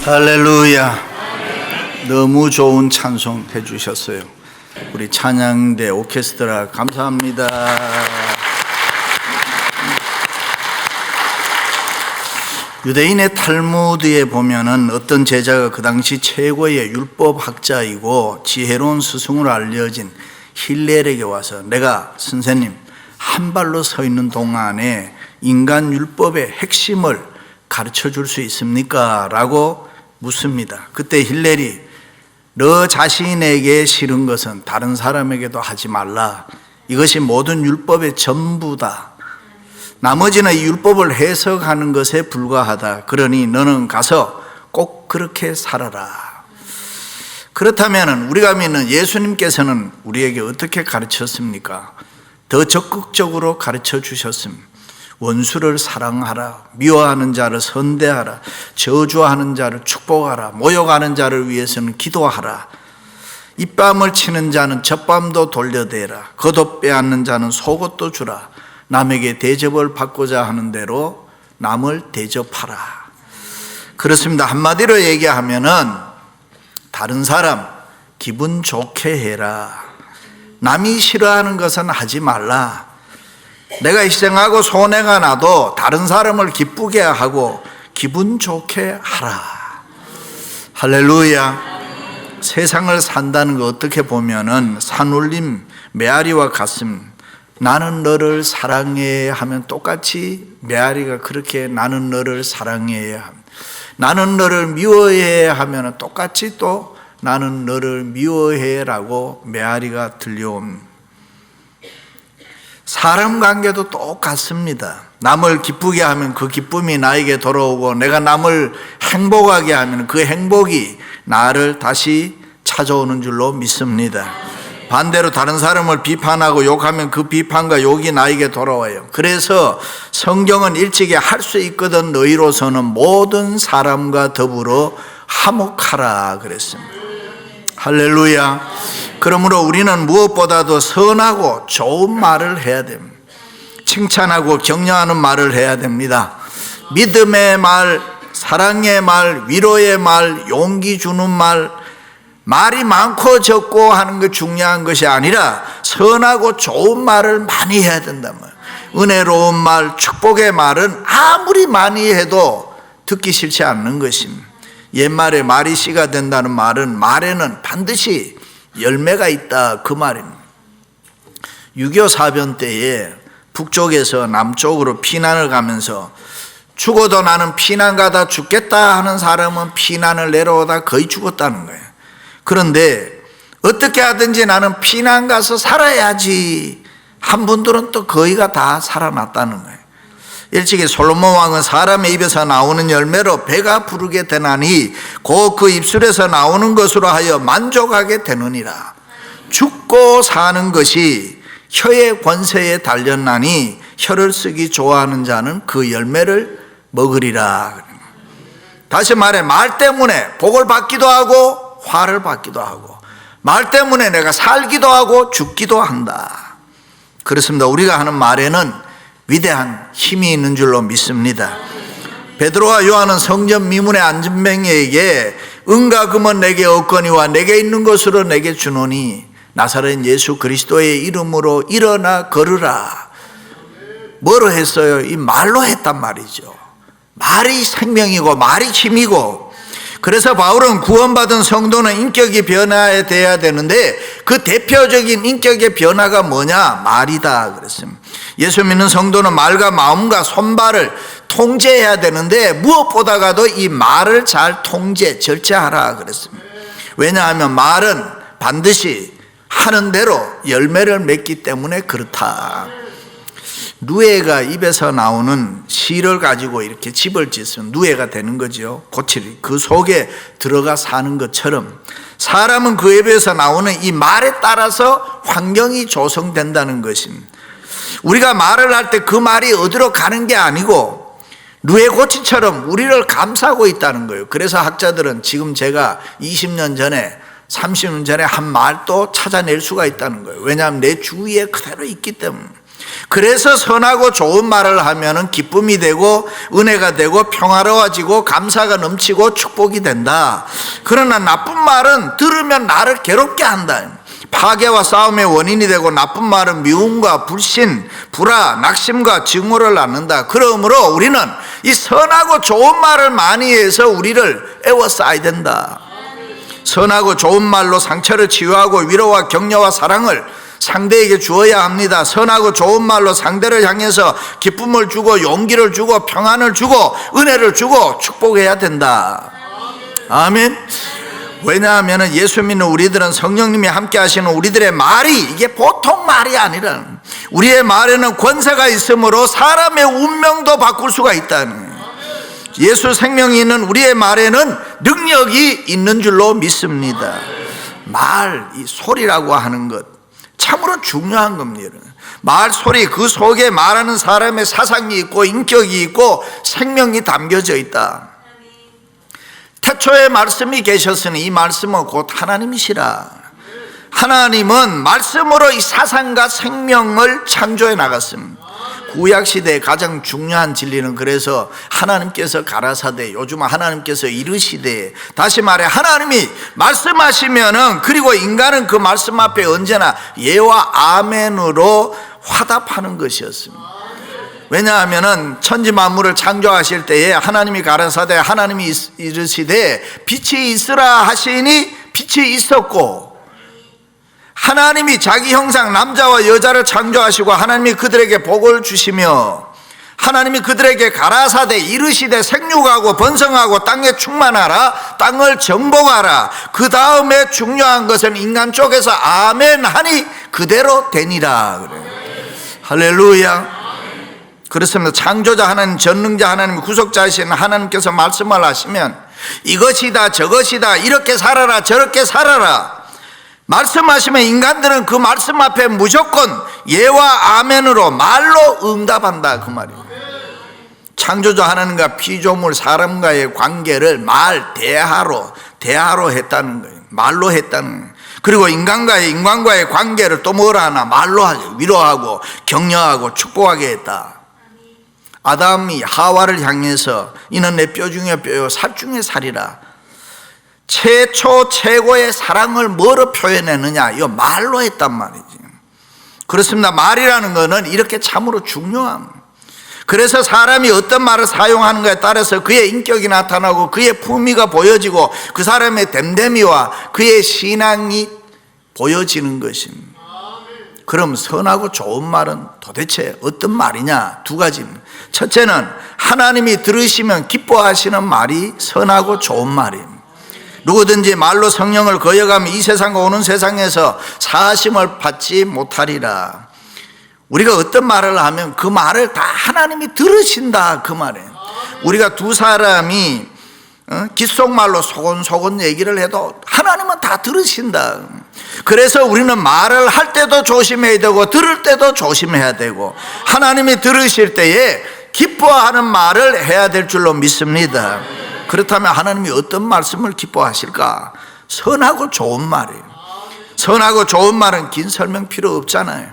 할렐루야. 너무 좋은 찬송 해주셨어요. 우리 찬양대 오케스트라 감사합니다. 유대인의 탈무드에 보면은 어떤 제자가 그 당시 최고의 율법학자이고 지혜로운 스승으로 알려진 힐렐에게 와서 내가 선생님 한 발로 서 있는 동안에 인간 율법의 핵심을 가르쳐 줄 수 있습니까? 라고 묻습니다. 그때 힐렐이 너 자신에게 싫은 것은 다른 사람에게도 하지 말라. 이것이 모든 율법의 전부다. 나머지는 이 율법을 해석하는 것에 불과하다. 그러니 너는 가서 꼭 그렇게 살아라. 그렇다면 우리가 믿는 예수님께서는 우리에게 어떻게 가르쳤습니까? 더 적극적으로 가르쳐 주셨습니다. 원수를 사랑하라, 미워하는 자를 선대하라, 저주하는 자를 축복하라, 모욕하는 자를 위해서는 기도하라, 입밤을 치는 자는 젖밤도 돌려대라, 겉옷 빼앗는 자는 속옷도 주라, 남에게 대접을 받고자 하는 대로 남을 대접하라. 그렇습니다. 한마디로 얘기하면은 다른 사람 기분 좋게 해라. 남이 싫어하는 것은 하지 말라. 내가 희생하고 손해가 나도 다른 사람을 기쁘게 하고 기분 좋게 하라. 할렐루야. 세상을 산다는 거 어떻게 보면은 산울림 메아리와 같습니다. 나는 너를 사랑해 하면 똑같이 메아리가 그렇게 나는 너를 사랑해 합니다. 나는 너를 미워해 하면 똑같이 또 나는 너를 미워해 라고 메아리가 들려옵니다. 사람 관계도 똑같습니다. 남을 기쁘게 하면 그 기쁨이 나에게 돌아오고 내가 남을 행복하게 하면 그 행복이 나를 다시 찾아오는 줄로 믿습니다. 반대로 다른 사람을 비판하고 욕하면 그 비판과 욕이 나에게 돌아와요. 그래서 성경은 일찍이 할 수 있거든 너희로서는 모든 사람과 더불어 화목하라 그랬습니다. 할렐루야. 그러므로 우리는 무엇보다도 선하고 좋은 말을 해야 됩니다. 칭찬하고 격려하는 말을 해야 됩니다. 믿음의 말, 사랑의 말, 위로의 말, 용기 주는 말, 말이 많고 적고 하는 게 중요한 것이 아니라 선하고 좋은 말을 많이 해야 된단 말이에요. 은혜로운 말, 축복의 말은 아무리 많이 해도 듣기 싫지 않는 것입니다. 옛말에 말이 씨가 된다는 말은 말에는 반드시 열매가 있다 그 말입니다. 6.25 사변 때에 북쪽에서 남쪽으로 피난을 가면서 죽어도 나는 피난 가다 죽겠다 하는 사람은 피난을 내려오다 거의 죽었다는 거예요. 그런데 어떻게 하든지 나는 피난 가서 살아야지 한 분들은 또 거의가 다 살아났다는 거예요. 일찍이 솔로몬 왕은 사람의 입에서 나오는 열매로 배가 부르게 되나니 곧 그 입술에서 나오는 것으로 하여 만족하게 되느니라. 죽고 사는 것이 혀의 권세에 달렸나니 혀를 쓰기 좋아하는 자는 그 열매를 먹으리라. 다시 말해 말 때문에 복을 받기도 하고 화를 받기도 하고 말 때문에 내가 살기도 하고 죽기도 한다. 그렇습니다. 우리가 하는 말에는 위대한 힘이 있는 줄로 믿습니다. 베드로와 요한은 성전 미문의 안전뱅이에게 은과 금은 내게 없거니와 내게 있는 것으로 내게 주노니 나사렛 예수 그리스도의 이름으로 일어나 걸으라. 뭐로 했어요? 이 말로 했단 말이죠. 말이 생명이고 말이 힘이고, 그래서 바울은 구원받은 성도는 인격이 변화돼야 되는데 그 대표적인 인격의 변화가 뭐냐? 말이다 그랬습니다. 예수 믿는 성도는 말과 마음과 손발을 통제해야 되는데 무엇보다가도 이 말을 잘 절제하라 그랬습니다. 왜냐하면 말은 반드시 하는 대로 열매를 맺기 때문에 그렇다. 누에가 입에서 나오는 씨를 가지고 이렇게 집을 짓으면 누에가 되는 거죠. 고칠이 그 속에 들어가 사는 것처럼 사람은 그 입에서 나오는 이 말에 따라서 환경이 조성된다는 것입니다. 우리가 말을 할 때 그 말이 어디로 가는 게 아니고 누에 고치처럼 우리를 감싸고 있다는 거예요. 그래서 학자들은 지금 제가 20년 전에 30년 전에 한 말도 찾아낼 수가 있다는 거예요. 왜냐하면 내 주위에 그대로 있기 때문에. 그래서 선하고 좋은 말을 하면은 기쁨이 되고 은혜가 되고 평화로워지고 감사가 넘치고 축복이 된다. 그러나 나쁜 말은 들으면 나를 괴롭게 한다. 파괴와 싸움의 원인이 되고 나쁜 말은 미움과 불신, 불화, 낙심과 증오를 낳는다. 그러므로 우리는 이 선하고 좋은 말을 많이 해서 우리를 애워싸야 된다. 선하고 좋은 말로 상처를 치유하고 위로와 격려와 사랑을 상대에게 주어야 합니다. 선하고 좋은 말로 상대를 향해서 기쁨을 주고 용기를 주고 평안을 주고 은혜를 주고 축복해야 된다. 아멘. 왜냐하면 예수 믿는 우리들은 성령님이 함께 하시는 우리들의 말이 이게 보통 말이 아니라 우리의 말에는 권세가 있으므로 사람의 운명도 바꿀 수가 있다는 거예요. 예수 생명이 있는 우리의 말에는 능력이 있는 줄로 믿습니다. 말, 이 소리라고 하는 것 참으로 중요한 겁니다. 말 소리, 그 속에 말하는 사람의 사상이 있고 인격이 있고 생명이 담겨져 있다. 태초에 말씀이 계셨으니 이 말씀은 곧 하나님이시라. 하나님은 말씀으로 이 사상과 생명을 창조해 나갔습니다. 구약시대의 가장 중요한 진리는 그래서 하나님께서 가라사대, 요즘 하나님께서 이르시되, 다시 말해 하나님이 말씀하시면은 그리고 인간은 그 말씀 앞에 언제나 예와 아멘으로 화답하는 것이었습니다. 왜냐하면은 천지 만물을 창조하실 때에 하나님이 가라사대, 하나님이 이르시되 빛이 있으라 하시니 빛이 있었고, 하나님이 자기 형상 남자와 여자를 창조하시고 하나님이 그들에게 복을 주시며 하나님이 그들에게 가라사대 이르시되 생육하고 번성하고 땅에 충만하라, 땅을 정복하라. 그 다음에 중요한 것은 인간 쪽에서 아멘 하니 그대로 되니라. 그래요. 할렐루야. 그렇습니다. 창조자 하나님, 전능자 하나님, 구속자이신 하나님께서 말씀을 하시면 이것이다 저것이다, 이렇게 살아라 저렇게 살아라 말씀하시면 인간들은 그 말씀 앞에 무조건 예와 아멘으로 말로 응답한다, 그 말이에요. 창조주 하나님과 피조물 사람과의 관계를 대화로 했다는 거예요. 말로 했다는 거예요. 그리고 인간과의 관계를 또 뭐라 하나? 말로 하죠. 위로하고 격려하고 축복하게 했다. 아담이 하와를 향해서 이는 내 뼈 중에 뼈요 살 중에 살이라. 최고의 사랑을 뭐로 표현했느냐? 이거 말로 했단 말이지. 그렇습니다. 말이라는 것은 이렇게 참으로 중요합니다. 그래서 사람이 어떤 말을 사용하는가에 따라서 그의 인격이 나타나고 그의 품위가 보여지고 그 사람의 됨됨이와 그의 신앙이 보여지는 것입니다. 그럼 선하고 좋은 말은 도대체 어떤 말이냐? 두 가지입니다. 첫째는 하나님이 들으시면 기뻐하시는 말이 선하고 좋은 말입니다. 누구든지 말로 성령을 거역하면 이 세상과 오는 세상에서 사하심을 받지 못하리라. 우리가 어떤 말을 하면 그 말을 다 하나님이 들으신다, 그 말이에요. 우리가 두 사람이 귓속말로 소곤소곤 얘기를 해도 하나님은 다 들으신다. 그래서 우리는 말을 할 때도 조심해야 되고 들을 때도 조심해야 되고 하나님이 들으실 때에 기뻐하는 말을 해야 될 줄로 믿습니다. 그렇다면 하나님이 어떤 말씀을 기뻐하실까? 선하고 좋은 말이에요. 선하고 좋은 말은 긴 설명 필요 없잖아요.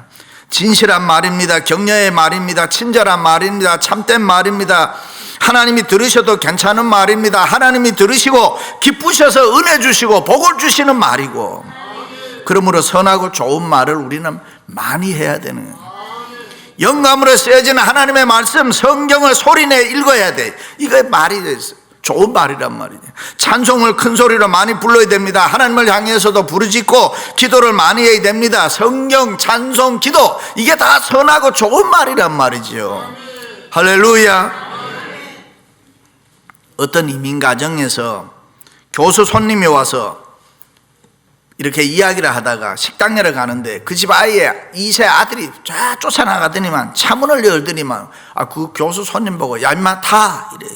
진실한 말입니다. 격려의 말입니다. 친절한 말입니다. 참된 말입니다. 하나님이 들으셔도 괜찮은 말입니다. 하나님이 들으시고 기쁘셔서 은혜 주시고 복을 주시는 말이고, 그러므로 선하고 좋은 말을 우리는 많이 해야 되는 거예요. 영감으로 쓰여지는 하나님의 말씀, 성경을 소리내 읽어야 돼. 이거 말이 좋은 말이란 말이죠. 찬송을 큰 소리로 많이 불러야 됩니다. 하나님을 향해서도 부르짖고 기도를 많이 해야 됩니다. 성경, 찬송, 기도, 이게 다 선하고 좋은 말이란 말이죠. 할렐루야. 어떤 이민 가정에서 교수 손님이 와서 이렇게 이야기를 하다가 식당에를 가는데 그 집 아이의 2세 아들이 쫙 쫓아나가더니만 차문을 열더니만 그 교수 손님 보고 야 임마 타 이래.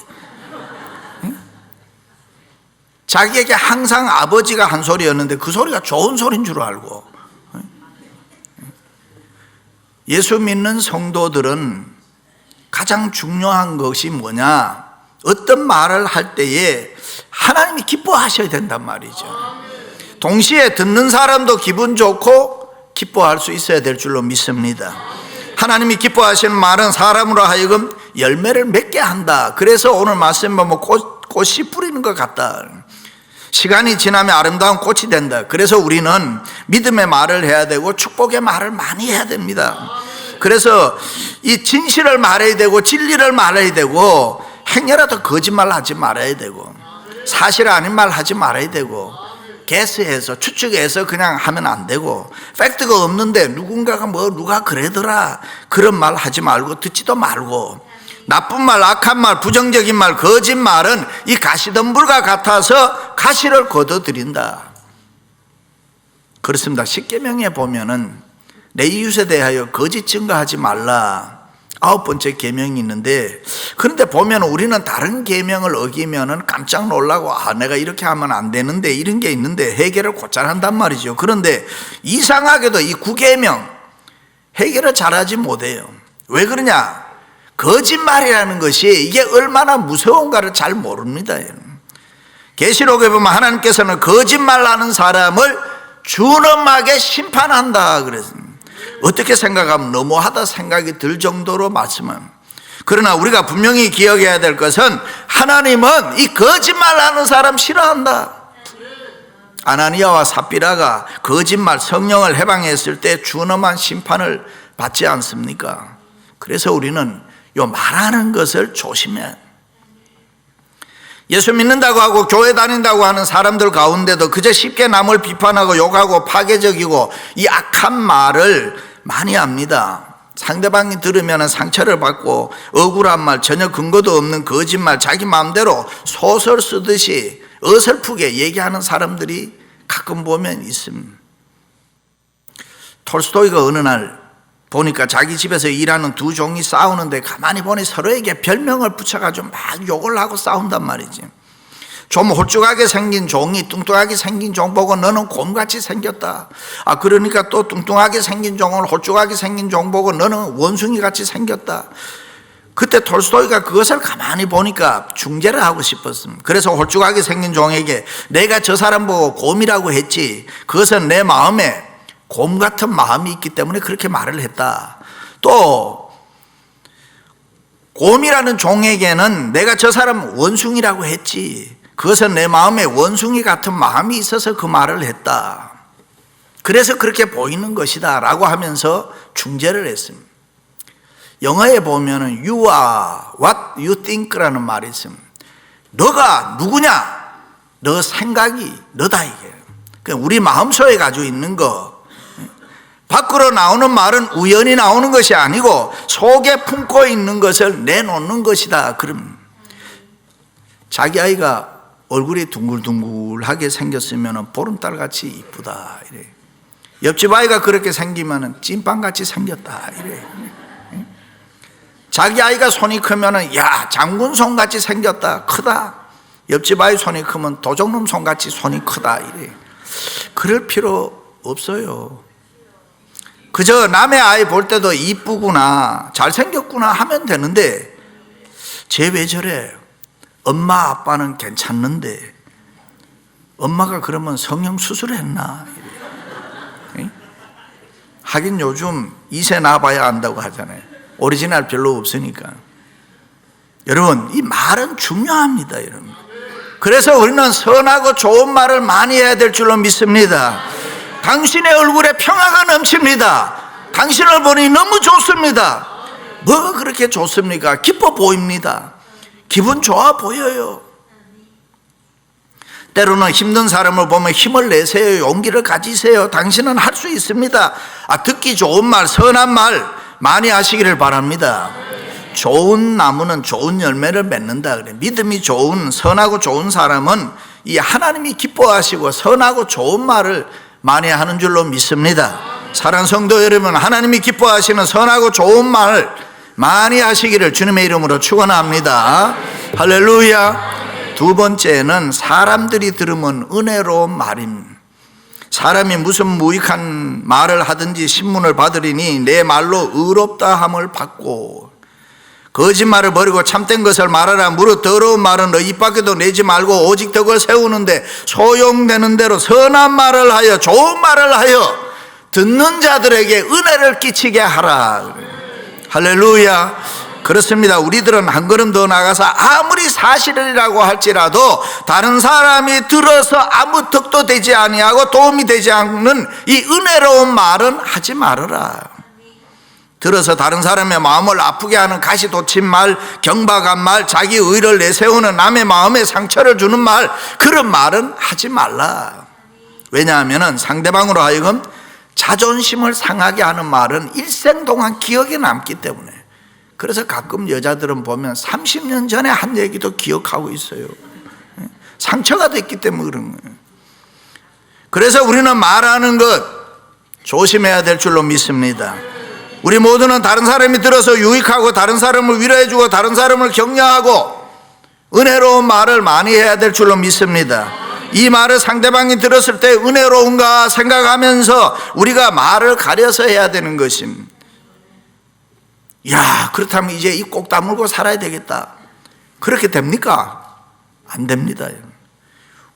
자기에게 항상 아버지가 한 소리였는데 그 소리가 좋은 소리인 줄 알고. 예수 믿는 성도들은 가장 중요한 것이 뭐냐? 어떤 말을 할 때에 하나님이 기뻐하셔야 된단 말이죠. 동시에 듣는 사람도 기분 좋고 기뻐할 수 있어야 될 줄로 믿습니다. 하나님이 기뻐하시는 말은 사람으로 하여금 열매를 맺게 한다. 그래서 오늘 말씀 보면 꽃이 뿌리는 것 같다. 시간이 지나면 아름다운 꽃이 된다. 그래서 우리는 믿음의 말을 해야 되고 축복의 말을 많이 해야 됩니다. 그래서 이 진실을 말해야 되고 진리를 말해야 되고 행여라도 거짓말 하지 말아야 되고 사실 아닌 말 하지 말아야 되고 개스해서 추측해서 그냥 하면 안 되고 팩트가 없는데 누군가가 누가 그러더라 그런 말 하지 말고 듣지도 말고 나쁜 말, 악한 말, 부정적인 말, 거짓말은 이 가시덤불과 같아서 가시를 거둬들인다. 그렇습니다. 십계명에 보면은 내 이웃에 대하여 거짓 증거하지 말라 9번째 계명이 있는데, 그런데 보면 우리는 다른 계명을 어기면은 깜짝 놀라고 내가 이렇게 하면 안 되는데 이런 게 있는데 해결을 곧잘 한단 말이죠. 그런데 이상하게도 이 9계명 해결을 잘하지 못해요. 왜 그러냐? 거짓말이라는 것이 이게 얼마나 무서운가를 잘 모릅니다. 계시록에 보면 하나님께서는 거짓말하는 사람을 준엄하게 심판한다 그랬습니다. 어떻게 생각하면 너무하다 생각이 들 정도로 말씀합니다. 그러나 우리가 분명히 기억해야 될 것은 하나님은 이 거짓말하는 사람 싫어한다. 아나니아와 삽비라가 거짓말 성령을 해방했을 때 준엄한 심판을 받지 않습니까? 그래서 우리는 요 말하는 것을 조심해. 예수 믿는다고 하고 교회 다닌다고 하는 사람들 가운데도 그저 쉽게 남을 비판하고 욕하고 파괴적이고 이 악한 말을 많이 합니다. 상대방이 들으면 상처를 받고 억울한 말, 전혀 근거도 없는 거짓말, 자기 마음대로 소설 쓰듯이 어설프게 얘기하는 사람들이 가끔 보면 있습니다. 톨스토이가 어느 날 보니까 자기 집에서 일하는 두 종이 싸우는데 가만히 보니 서로에게 별명을 붙여가지고 막 욕을 하고 싸운단 말이지. 좀 홀쭉하게 생긴 종이 뚱뚱하게 생긴 종 보고 너는 곰같이 생겼다. 그러니까 또 뚱뚱하게 생긴 종은 홀쭉하게 생긴 종 보고 너는 원숭이같이 생겼다. 그때 톨스토이가 그것을 가만히 보니까 중재를 하고 싶었습니다. 그래서 홀쭉하게 생긴 종에게 내가 저 사람 보고 곰이라고 했지, 그것은 내 마음에 곰 같은 마음이 있기 때문에 그렇게 말을 했다. 또 곰이라는 종에게는 내가 저 사람 원숭이라고 했지, 그것은 내 마음에 원숭이 같은 마음이 있어서 그 말을 했다. 그래서 그렇게 보이는 것이다 라고 하면서 중재를 했습니다. 영어에 보면은 You are what you think라는 말이 있습니다. 너가 누구냐? 너 생각이 너다 이게. 우리 마음속에 가지고 있는 거, 밖으로 나오는 말은 우연히 나오는 것이 아니고 속에 품고 있는 것을 내놓는 것이다. 그럼 자기 아이가 얼굴이 둥글둥글하게 생겼으면 보름달같이 이쁘다 이래. 옆집 아이가 그렇게 생기면 찐빵같이 생겼다 이래. 자기 아이가 손이 크면 야 장군 손같이 생겼다, 크다. 옆집 아이 손이 크면 도적놈 손같이 손이 크다 이래. 그럴 필요 없어요. 그저 남의 아이 볼 때도 이쁘구나 잘생겼구나 하면 되는데 쟤 왜 저래? 엄마 아빠는 괜찮는데 엄마가 그러면 성형 수술했나? 하긴 요즘 2세 낳아봐야 안다고 하잖아요. 오리지널 별로 없으니까. 여러분 이 말은 중요합니다. 여러분. 그래서 우리는 선하고 좋은 말을 많이 해야 될 줄로 믿습니다. 당신의 얼굴에 평화가 넘칩니다. 당신을 보니 너무 좋습니다. 뭐가 그렇게 좋습니까? 기뻐 보입니다. 기분 좋아 보여요. 때로는 힘든 사람을 보면 힘을 내세요. 용기를 가지세요. 당신은 할 수 있습니다. 듣기 좋은 말, 선한 말 많이 하시기를 바랍니다. 좋은 나무는 좋은 열매를 맺는다 그래. 믿음이 좋은 선하고 좋은 사람은 이 하나님이 기뻐하시고 선하고 좋은 말을 많이 하는 줄로 믿습니다. 사랑하는 성도 여러분, 하나님이 기뻐하시는 선하고 좋은 말 많이 하시기를 주님의 이름으로 축원합니다. 할렐루야. 두 번째는 사람들이 들으면 은혜로운 말입니다. 사람이 무슨 무익한 말을 하든지 신문을 받으리니 내 말로 의롭다함을 받고, 거짓말을 버리고 참된 것을 말하라. 무릇 더러운 말은 너 입 밖에도 내지 말고 오직 덕을 세우는데 소용되는 대로 선한 말을 하여 좋은 말을 하여 듣는 자들에게 은혜를 끼치게 하라. 할렐루야. 그렇습니다. 우리들은 한 걸음 더 나가서 아무리 사실이라고 할지라도 다른 사람이 들어서 아무 덕도 되지 아니하고 도움이 되지 않는 이 은혜로운 말은 하지 말아라. 들어서 다른 사람의 마음을 아프게 하는 가시돋친 말, 경박한 말, 자기 의를 내세우는 남의 마음에 상처를 주는 말, 그런 말은 하지 말라. 왜냐하면 상대방으로 하여금 자존심을 상하게 하는 말은 일생 동안 기억에 남기 때문에. 그래서 가끔 여자들은 보면 30년 전에 한 얘기도 기억하고 있어요. 상처가 됐기 때문에 그런 거예요. 그래서 우리는 말하는 것 조심해야 될 줄로 믿습니다. 우리 모두는 다른 사람이 들어서 유익하고 다른 사람을 위로해주고 다른 사람을 격려하고 은혜로운 말을 많이 해야 될 줄로 믿습니다. 이 말을 상대방이 들었을 때 은혜로운가 생각하면서 우리가 말을 가려서 해야 되는 것입니다. 야, 그렇다면 이제 입 꼭 다물고 살아야 되겠다. 그렇게 됩니까? 안 됩니다.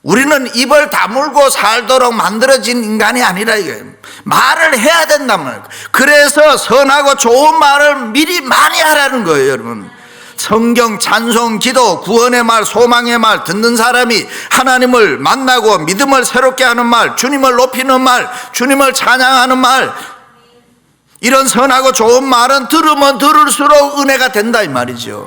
우리는 입을 다물고 살도록 만들어진 인간이 아니라 이거예요. 말을 해야 된단 말이에요. 그래서 선하고 좋은 말을 미리 많이 하라는 거예요, 여러분. 성경, 찬송, 기도, 구원의 말, 소망의 말, 듣는 사람이 하나님을 만나고 믿음을 새롭게 하는 말, 주님을 높이는 말, 주님을 찬양하는 말, 이런 선하고 좋은 말은 들으면 들을수록 은혜가 된다 이 말이죠.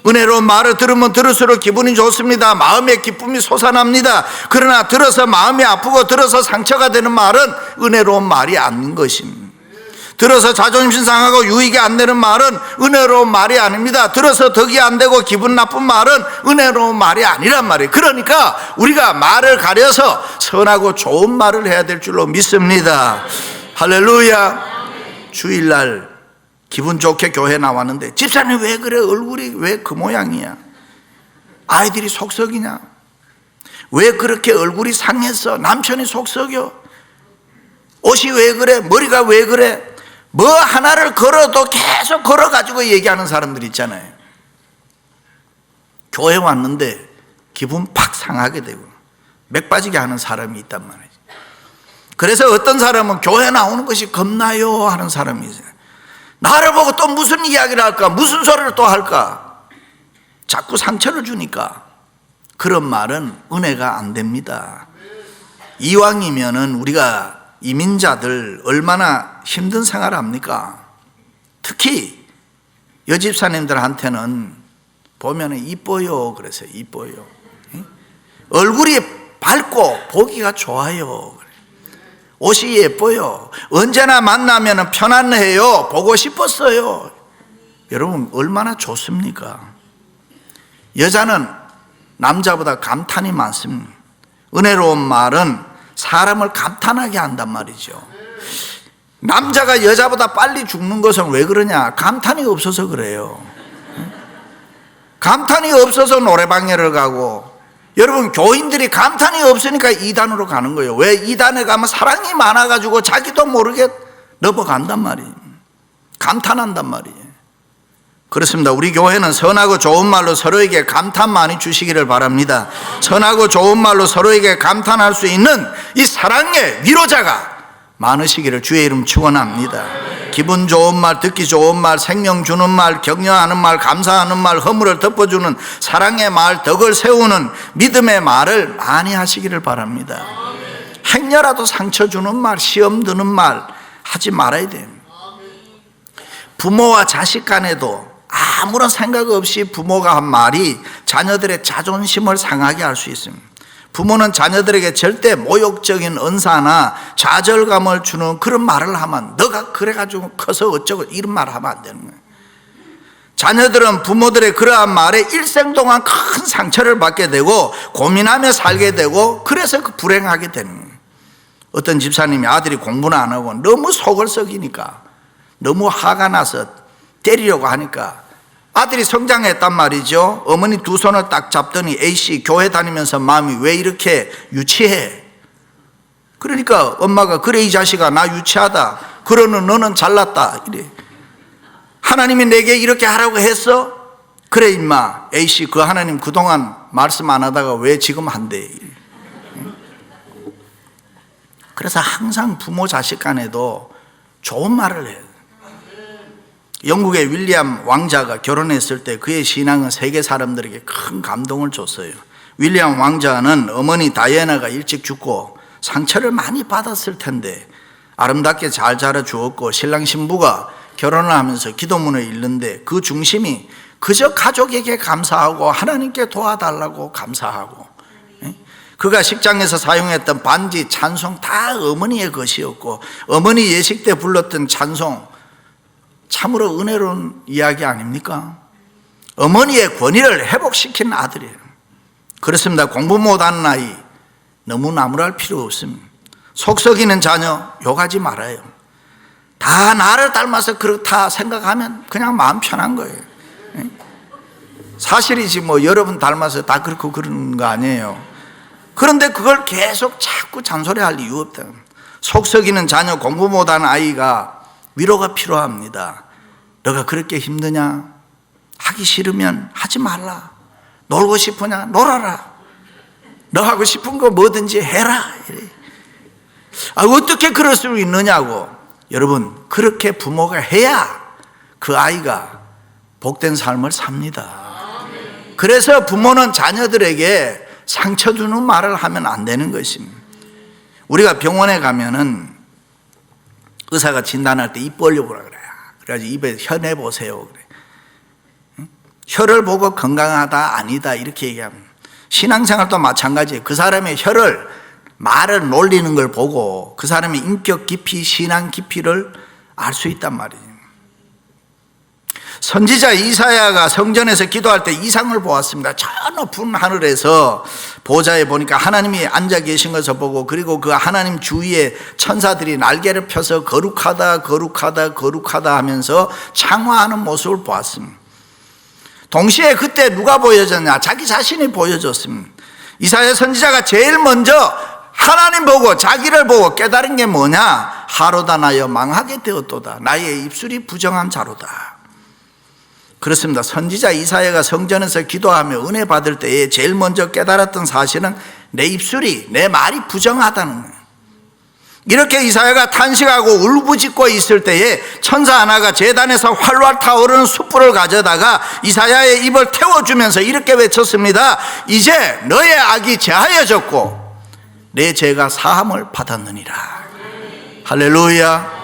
은혜로운 말을 들으면 들을수록 기분이 좋습니다. 마음의 기쁨이 솟아납니다. 그러나 들어서 마음이 아프고 들어서 상처가 되는 말은 은혜로운 말이 아닌 것입니다. 들어서 자존심 상하고 유익이 안 되는 말은 은혜로운 말이 아닙니다. 들어서 덕이 안 되고 기분 나쁜 말은 은혜로운 말이 아니란 말이에요. 그러니까 우리가 말을 가려서 선하고 좋은 말을 해야 될 줄로 믿습니다. 할렐루야. 주일날 기분 좋게 교회 나왔는데 집사님 왜 그래? 얼굴이 왜 그 모양이야? 아이들이 속 썩이냐? 왜 그렇게 얼굴이 상했어? 남편이 속 썩여? 옷이 왜 그래? 머리가 왜 그래? 뭐 하나를 걸어도 계속 걸어가지고 얘기하는 사람들 있잖아요. 교회 왔는데 기분 팍 상하게 되고 맥 빠지게 하는 사람이 있단 말이에요. 그래서 어떤 사람은 교회 나오는 것이 겁나요 하는 사람이 있어요. 나를 보고 또 무슨 이야기를 할까? 무슨 소리를 또 할까? 자꾸 상처를 주니까 그런 말은 은혜가 안 됩니다. 이왕이면은 우리가 이민자들 얼마나 힘든 생활을 합니까? 특히 여집사님들한테는 보면은 이뻐요. 그래서 이뻐요. 얼굴이 밝고 보기가 좋아요. 옷이 예뻐요. 언제나 만나면 편안해요. 보고 싶었어요. 여러분 얼마나 좋습니까? 여자는 남자보다 감탄이 많습니다. 은혜로운 말은 사람을 감탄하게 한단 말이죠. 남자가 여자보다 빨리 죽는 것은 왜 그러냐? 감탄이 없어서 그래요. 감탄이 없어서 노래방에를 가고, 여러분 교인들이 감탄이 없으니까 이단으로 가는 거예요. 왜? 이단에 가면 사랑이 많아가지고 자기도 모르게 넘어간단 말이에요. 감탄한단 말이에요. 그렇습니다. 우리 교회는 선하고 좋은 말로 서로에게 감탄 많이 주시기를 바랍니다. 선하고 좋은 말로 서로에게 감탄할 수 있는 이 사랑의 위로자가 많으시기를 주의 이름 축원합니다. 기분 좋은 말, 듣기 좋은 말, 생명 주는 말, 격려하는 말, 감사하는 말, 허물을 덮어주는 사랑의 말, 덕을 세우는 믿음의 말을 많이 하시기를 바랍니다. 행여라도 상처 주는 말, 시험 드는 말 하지 말아야 돼요. 부모와 자식 간에도 아무런 생각 없이 부모가 한 말이 자녀들의 자존심을 상하게 할 수 있습니다. 부모는 자녀들에게 절대 모욕적인 언사나 좌절감을 주는 그런 말을 하면, 너가 그래가지고 커서 어쩌고 이런 말을 하면 안 되는 거예요. 자녀들은 부모들의 그러한 말에 일생 동안 큰 상처를 받게 되고 고민하며 살게 되고, 그래서 그 불행하게 되는 거예요. 어떤 집사님이 아들이 공부는 안 하고 너무 속을 썩이니까, 너무 화가 나서 때리려고 하니까 아들이 성장했단 말이죠. 어머니 두 손을 딱 잡더니, A씨 교회 다니면서 마음이 왜 이렇게 유치해? 그러니까 엄마가, 그래 이 자식아 나 유치하다. 그러는 너는 잘났다. 이래. 하나님이 내게 이렇게 하라고 했어? 그래 임마. A씨 그 하나님 그동안 말씀 안 하다가 왜 지금 한대? 이래. 그래서 항상 부모 자식 간에도 좋은 말을 해요. 영국의 윌리엄 왕자가 결혼했을 때 그의 신앙은 세계 사람들에게 큰 감동을 줬어요. 윌리엄 왕자는 어머니 다이애나가 일찍 죽고 상처를 많이 받았을 텐데 아름답게 잘 자라 주었고, 신랑 신부가 결혼을 하면서 기도문을 읽는데 그 중심이 그저 가족에게 감사하고 하나님께 도와달라고 감사하고, 그가 식장에서 사용했던 반지, 찬송 다 어머니의 것이었고, 어머니 예식 때 불렀던 찬송 참으로 은혜로운 이야기 아닙니까? 어머니의 권위를 회복시킨 아들이에요. 그렇습니다. 공부 못하는 아이 너무 나무랄 필요 없습니다. 속 썩이는 자녀 욕하지 말아요. 다 나를 닮아서 그렇다 생각하면 그냥 마음 편한 거예요. 사실이지 뭐 여러분 닮아서 다 그렇고 그러는 거 아니에요. 그런데 그걸 계속 자꾸 잔소리할 이유 없다. 속 썩이는 자녀, 공부 못하는 아이가 위로가 필요합니다. 너가 그렇게 힘드냐? 하기 싫으면 하지 말라. 놀고 싶으냐? 놀아라. 너 하고 싶은 거 뭐든지 해라. 어떻게 그럴 수 있느냐고. 여러분, 그렇게 부모가 해야 그 아이가 복된 삶을 삽니다. 그래서 부모는 자녀들에게 상처 주는 말을 하면 안 되는 것입니다. 우리가 병원에 가면은 의사가 진단할 때 입 벌려보라 그래요. 그래가지고 입에 혀 내보세요 그래. 혀를 보고 건강하다 아니다 이렇게 얘기하면, 신앙생활도 마찬가지예요. 그 사람의 혀를, 말을 놀리는 걸 보고 그 사람의 인격 깊이, 신앙 깊이를 알 수 있단 말이에요. 선지자 이사야가 성전에서 기도할 때 이상을 보았습니다. 저 높은 하늘에서 보좌에 보니까 하나님이 앉아 계신 것을 보고, 그리고 그 하나님 주위에 천사들이 날개를 펴서 거룩하다 거룩하다 거룩하다 하면서 창화하는 모습을 보았습니다. 동시에 그때 누가 보여졌냐? 자기 자신이 보여졌습니다. 이사야 선지자가 제일 먼저 하나님 보고 자기를 보고 깨달은 게 뭐냐? 하로다 나여 망하게 되었도다. 나의 입술이 부정한 자로다. 그렇습니다. 선지자 이사야가 성전에서 기도하며 은혜 받을 때에 제일 먼저 깨달았던 사실은 내 입술이, 내 말이 부정하다는 거예요. 이렇게 이사야가 탄식하고 울부짖고 있을 때에 천사 하나가 제단에서 활활 타오르는 숯불을 가져다가 이사야의 입을 태워주면서 이렇게 외쳤습니다. 이제 너의 악이 제하여졌고 내 죄가 사함을 받았느니라. 할렐루야.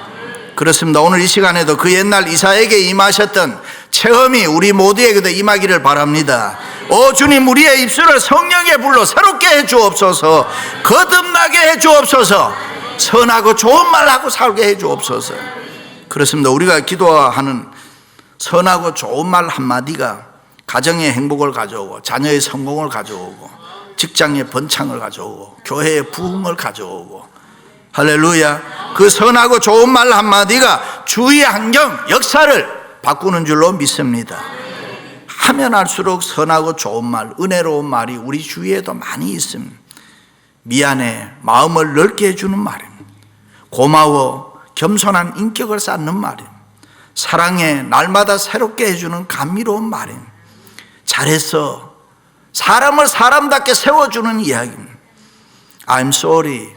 그렇습니다. 오늘 이 시간에도 그 옛날 이사야에게 임하셨던 체험이 우리 모두에게도 임하기를 바랍니다. 오 주님, 우리의 입술을 성령의 불로 새롭게 해 주옵소서. 거듭나게 해 주옵소서. 선하고 좋은 말하고 살게 해 주옵소서. 그렇습니다. 우리가 기도하는 선하고 좋은 말 한마디가 가정의 행복을 가져오고, 자녀의 성공을 가져오고, 직장의 번창을 가져오고, 교회의 부흥을 가져오고, 할렐루야. 그 선하고 좋은 말 한마디가 주위 환경, 역사를 바꾸는 줄로 믿습니다. 하면 할수록 선하고 좋은 말, 은혜로운 말이 우리 주위에도 많이 있습니다. 미안해, 마음을 넓게 해주는 말입니다. 고마워, 겸손한 인격을 쌓는 말입니다. 사랑해, 날마다 새롭게 해주는 감미로운 말입니다. 잘했어, 사람을 사람답게 세워주는 이야기입니다. I'm sorry,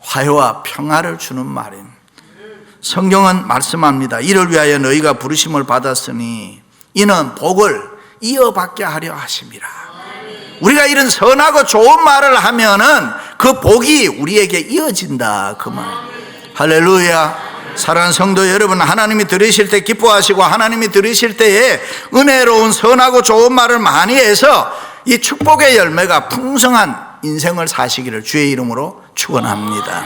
화해와 평화를 주는 말입니다. 성경은 말씀합니다. 이를 위하여 너희가 부르심을 받았으니 이는 복을 이어받게 하려 하심이라. 우리가 이런 선하고 좋은 말을 하면은 그 복이 우리에게 이어진다, 그 말. 할렐루야. 사랑하는 성도 여러분, 하나님이 들으실 때 기뻐하시고, 하나님이 들으실 때에 은혜로운 선하고 좋은 말을 많이 해서 이 축복의 열매가 풍성한 인생을 사시기를 주의 이름으로 축원합니다.